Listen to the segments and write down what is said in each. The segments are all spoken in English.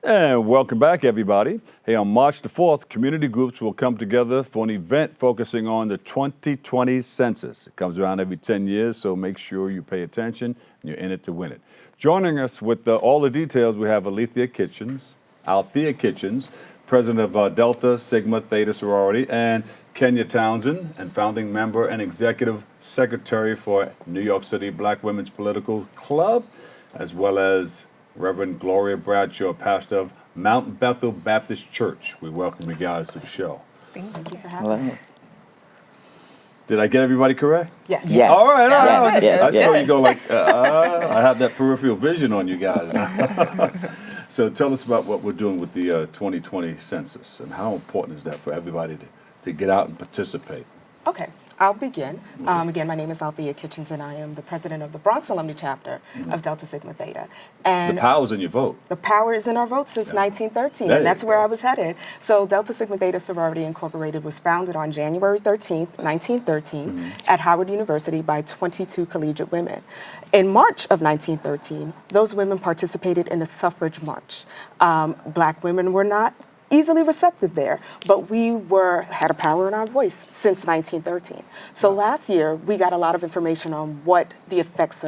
And welcome back, everybody. Hey, on March the 4th, community groups will come together for an event focusing on the 2020 census. It comes around every 10 years, so make sure you pay attention and you're in it to win it. Joining us with all the details, we have Althea Kitchens, president of Delta Sigma Theta Sorority, and Kenya Townsend, and founding member and executive secretary for New York City Black Women's Political Club, as well as Reverend Gloria Bradshaw, pastor of Mount Bethel Baptist Church. We welcome you guys to the show. Thank you for having us. Did I get everybody correct? Yes. Yes. All right. Yes. I saw you go like, I have that peripheral vision on you guys. So tell us about what we're doing with the 2020 census and how important is that for everybody to get out and participate? Okay, I'll begin. Again, my name is Althea Kitchens, and I am the president of the Bronx Alumnae Chapter of Delta Sigma Theta. And the power's in your vote. The power is in our vote since 1913, There and that's you where go. I was headed. So Delta Sigma Theta Sorority Incorporated was founded on January 13th, 1913 at Howard University by 22 collegiate women. In March of 1913, those women participated in a suffrage march. Black women were not easily receptive there, but we had a power in our voice since 1913. So last year, we got a lot of information on what the effects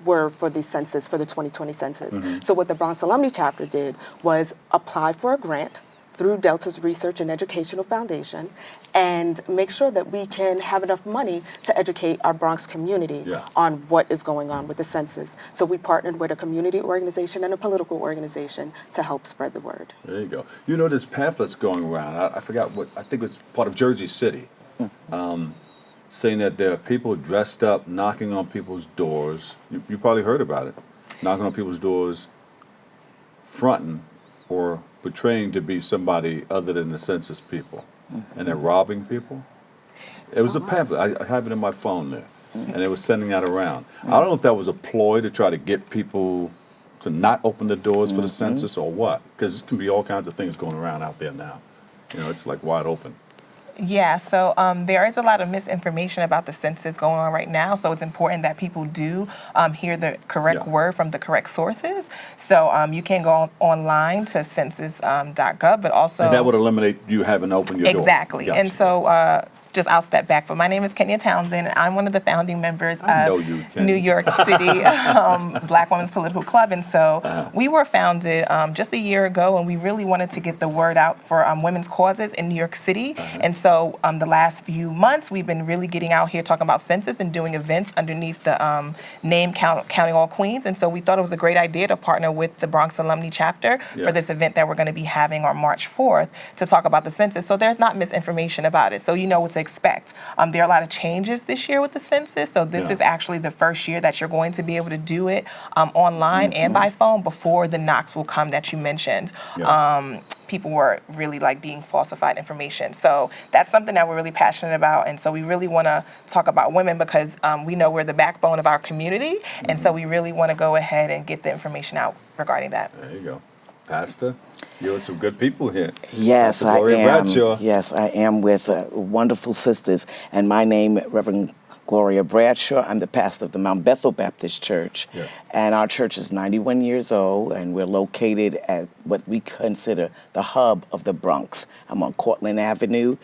were for the census, for the 2020 census. So what the Bronx Alumnae Chapter did was apply for a grant through Delta's Research and Educational Foundation and make sure that we can have enough money to educate our Bronx community on what is going on with the census. So we partnered with a community organization and a political organization to help spread the word. There you go. You know, there's pamphlets going around. I forgot I think it's part of Jersey City, saying that there are people dressed up knocking on people's doors. You probably heard about it. Knocking on people's doors, fronting or portraying to be somebody other than the census people. And they're robbing people. It was a pamphlet. I have it in my phone there. And they were sending that around. I don't know if that was a ploy to try to get people to not open the doors for the census or what. Because it can be all kinds of things going around out there now. You know, it's like wide open. Yeah, so there is a lot of misinformation about the census going on right now, so it's important that people do hear the correct word from the correct sources. So you can go online to census.gov, but also... And that would eliminate you having to open your door. Exactly. Gotcha. And so just I'll step back, but my name is Kenya Townsend, and I'm one of the founding members of New York City Black Women's Political Club. And so we were founded just a year ago, and we really wanted to get the word out for women's causes in New York City. And so the last few months, we've been really getting out here talking about census and doing events underneath the name Counting All Queens. And so we thought it was a great idea to partner with the Bronx Alumnae Chapter for this event that we're going to be having on March 4th to talk about the census. So there's not misinformation about it. So you know what to expect. There are a lot of changes this year with the census. So this is actually the first year that you're going to be able to do it online and by phone before the knocks will come that you mentioned. People were really like being falsified information. So that's something that we're really passionate about. And so we really want to talk about women because we know we're the backbone of our community. And so we really want to go ahead and get the information out regarding that. There you go. Pastor, you're with some good people here. Yes, I Gloria am. Bradshaw. Yes, I am with wonderful sisters. And my name, Reverend Gloria Bradshaw. I'm the pastor of the Mount Bethel Baptist Church. Yes. And our church is 91 years old, and we're located at what we consider the hub of the Bronx. I'm on Cortlandt Avenue.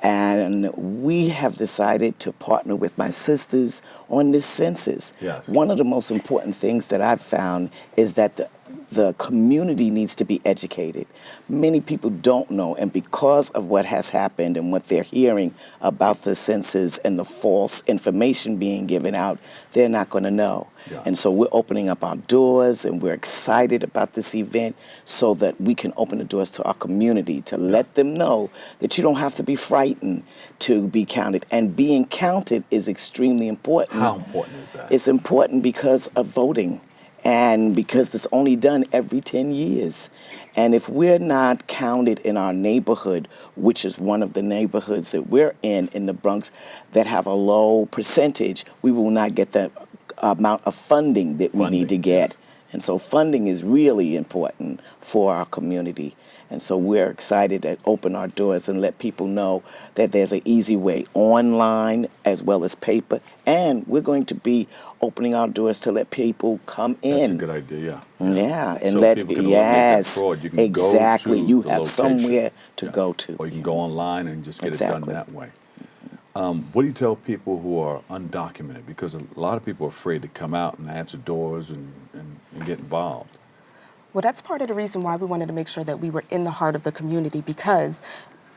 And we have decided to partner with my sisters on this census. Yes. One of the most important things that I've found is that the community needs to be educated. Many people don't know, and because of what has happened and what they're hearing about the census and the false information being given out, they're not going to know. And so we're opening up our doors, and we're excited about this event so that we can open the doors to our community to let them know that you don't have to be frightened to be counted. And being counted is extremely important. How important is that? It's important because of voting. And because it's only done every 10 years. And if we're not counted in our neighborhood, which is one of the neighborhoods that we're in the Bronx, that have a low percentage, we will not get the amount of funding that we need to get. And so funding is really important for our community. And so we're excited to open our doors and let people know that there's an easy way online as well as paper. And we're going to be opening our doors to let people come in. That's a good idea, Yeah, and so let people can eliminate that yes, fraud. You can exactly. go to You the have location. somewhere to go to. Or you can go online and just get it done Exactly. that way. What do you tell people who are undocumented? Because a lot of people are afraid to come out and answer doors and get involved. Well, that's part of the reason why we wanted to make sure that we were in the heart of the community, because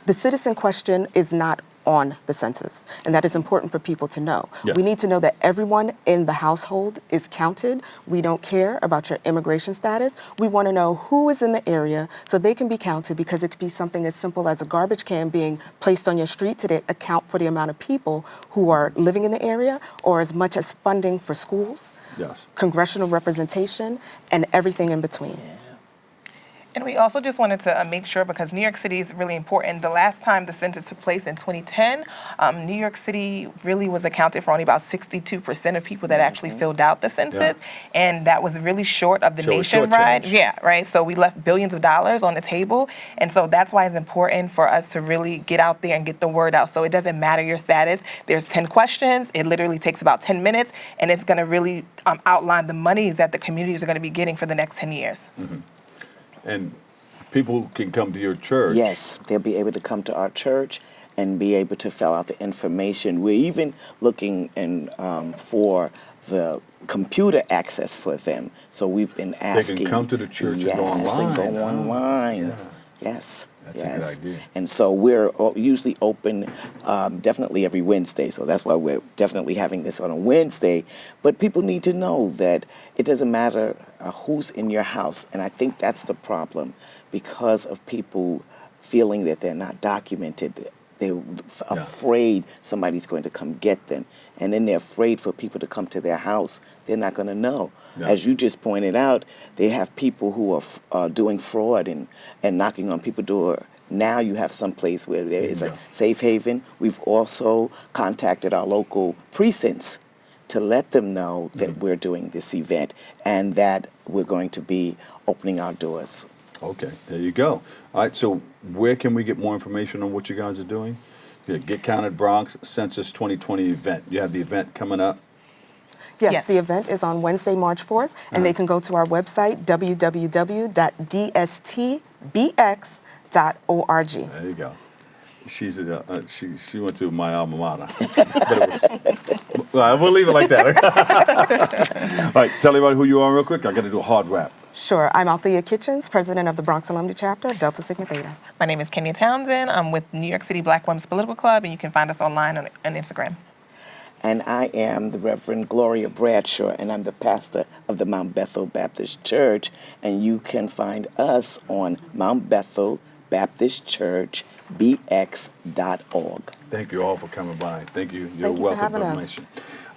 the citizen question is not on the census, and that is important for people to know. Yes. We need to know that everyone in the household is counted. We don't care about your immigration status. We want to know who is in the area so they can be counted, because it could be something as simple as a garbage can being placed on your street to account for the amount of people who are living in the area, or as much as funding for schools, Yes. congressional representation, and everything in between. And we also just wanted to make sure, because New York City is really important. The last time the census took place in 2010, New York City really was accounted for only about 62% of people that actually filled out the census. And that was really short of the nationwide. shortchanged. Yeah, right. So we left billions of dollars on the table. And so that's why it's important for us to really get out there and get the word out. So it doesn't matter your status. There's 10 questions. It literally takes about 10 minutes. And it's going to really outline the monies that the communities are going to be getting for the next 10 years. Mm-hmm. And people can come to your church. Yes, they'll be able to come to our church and be able to fill out the information. We're even looking for the computer access for them. So we've been asking. They can come to the church yes, and go online. and go online. Yeah. Yes. That's yes. a good idea. And so we're usually open definitely every Wednesday. So that's why we're definitely having this on a Wednesday. But people need to know that it doesn't matter who's in your house. And I think that's the problem, because of people feeling that they're not documented. They're afraid somebody's going to come get them. And then they're afraid for people to come to their house. They're not going to know. Yeah. As you just pointed out, they have people who are doing fraud and knocking on people's door. Now you have some place where there is a safe haven. We've also contacted our local precincts to let them know that we're doing this event and that we're going to be opening our doors. Okay, there you go. All right, so where can we get more information on what you guys are doing? Get Counted Bronx Census 2020 event. You have the event coming up? Yes, the event is on Wednesday, March 4th, and they can go to our website, www.dstbx.org. There you go. She went to my alma mater. We'll leave it like that. All right, tell everybody who you are real quick. I got to do a hard rap. Sure. I'm Althea Kitchens, president of the Bronx Alumnae Chapter of Delta Sigma Theta. My name is Kenya Townsend. I'm with New York City Black Women's Political Club, and you can find us online on Instagram. And I am the Reverend Gloria Bradshaw, and I'm the pastor of the Mount Bethel Baptist Church. And you can find us on Mount Bethel Baptist Church, bx.org. Thank you all for coming by. Thank you. You're Thank you wealth for of having information.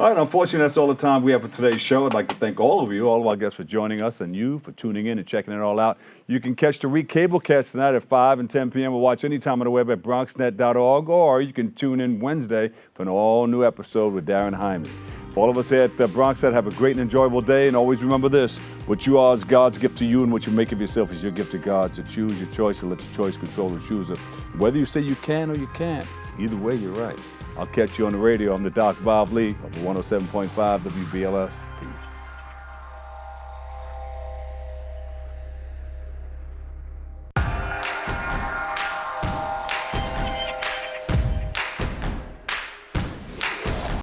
All right, unfortunately, that's all the time we have for today's show. I'd like to thank all of you, all of our guests, for joining us, and you for tuning in and checking it all out. You can catch the recablecast tonight at 5 and 10 p.m. or watch anytime on the web at bronxnet.org, or you can tune in Wednesday for an all-new episode with Darren Hyman. For all of us here at Bronxnet, have a great and enjoyable day, and always remember this: what you are is God's gift to you, and what you make of yourself is your gift to God. So choose your choice and let your choice control the chooser. Whether you say you can or you can't, either way, you're right. I'll catch you on the radio. I'm the Doc Bob Lee of 107.5 WBLS. Peace.